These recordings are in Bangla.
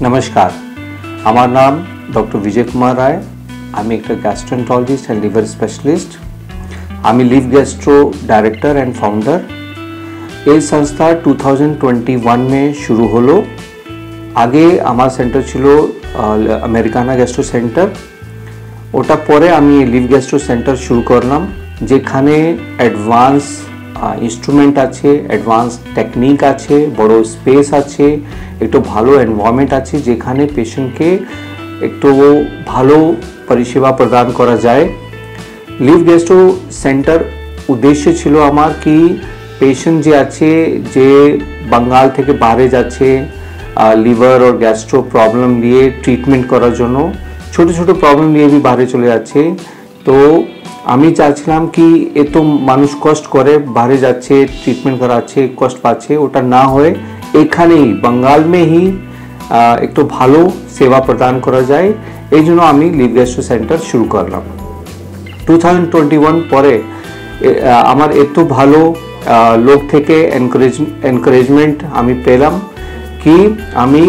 नमस्कार, আমার নাম ডক্টর বিজয় কুমার রায়। আমি একটা গ্যাস্ট্রোএন্টারোলজিস্ট এন্ড লিভার স্পেশালিস্ট। আমি Liv Gastro director and founder. এই সংস্থা 2021 में शुरू হলো। আগে আমার সেন্টার ছিল আমেরিকানা গ্যাস্ট্রো সেন্টার। ওটা পরে আমি লিভ গ্যাস্ট্রো সেন্টার শুরু করলাম, যেখানে অ্যাডভান্স ইনস্ট্রুমেন্ট আছে, অ্যাডভান্স টেকনিক আছে, বড় স্পেস আছে, একটু ভালো এনভায়রনমেন্ট আছে, যেখানে পেশেন্টকে একটু ভালো পরিষেবা প্রদান করা যায়। লিভ গ্যাস্ট্রো সেন্টার উদ্দেশ্য ছিল আমার কি পেশেন্ট যে আছে, যে বাঙ্গাল থেকে বাইরে যাচ্ছে লিভার और গ্যাস্ট্রো প্রবলেম নিয়ে ট্রিটমেন্ট করার জন্য, ছোট ছোট প্রবলেম নিয়ে भी বাইরে চলে যাচ্ছে। তো আমি চাইছিলাম কি এত মানুষ কষ্ট করে বাইরে যাচ্ছে, ট্রিটমেন্ট করাচ্ছে, কষ্ট পাচ্ছে, ওটা না হয়ে এখানেই বাঙ্গাল में ही একটু ভালো সেবা প্রদান করা যায়। এই জন্য আমি লিভ গ্যাস্ট্রো সেন্টার শুরু করলাম। 2021 পরে আমার এত ভালো লোক থেকে এনকারেজমেন্ট আমি পেলাম कि আমি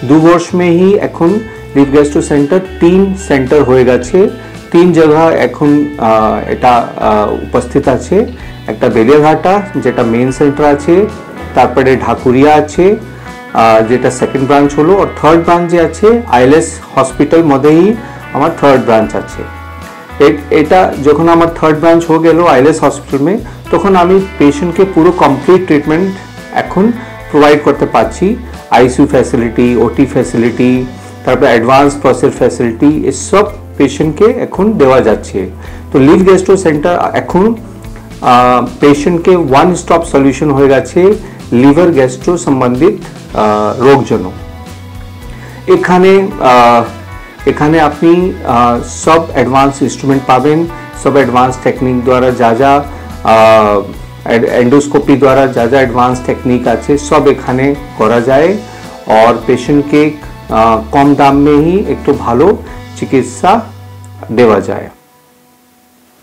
2 वर्ष में ही এখন লিভ গ্যাস্ট্রো সেন্টার 3 সেন্টার হয়ে গেছে। 3 জায়গা এখন এটা উপস্থিত আছে। একটা বেলিয়াঘাটা যেটা মেইন সেন্টার আছে, তারপরে ঢাকুরিয়া আছে যেটা সেকেন্ড ব্রাঞ্চ হলো, আর থার্ড ব্রাঞ্চ যে আছে আইএলএস হসপিটাল মধ্যেই আমার থার্ড ব্রাঞ্চ আছে। এটা যখন আমার থার্ড ব্রাঞ্চ হয়ে গেল আইএলএস হসপিটাল में, তখন আমি পেশেন্টকে পুরো কমপ্লিট ট্রিটমেন্ট এখন প্রোভাইড করতে পারছি। आईसीयू फैसिलिटी, ओटी फैसिलिटी, তারপর অ্যাডভান্স প্রসেস ফ্যাসিলিটি, এই সব পেশেন্টকে এখন দেওয়া যাচ্ছে। তো লিভ গ্যাস্ট্রো সেন্টার এখন পেশেন্টকে ওয়ান স্টপ সলিউশন হয়ে গেছে লিভার গ্যাস্ট্রো সম্বন্ধিত রোগ জন্য। এখানে আপনি সব অ্যাডভান্স ইনস্ট্রুমেন্ট পাবেন, সব অ্যাডভান্স টেকনিক দ্বারা যা एंडोस्कोपी द्वारा जा एडवांस टेक्निक আছে सब এখানে করা যায়, और पेशेंट के कम दाम में ही एक तो ভালো চিকিৎসা দেওয়া যায়।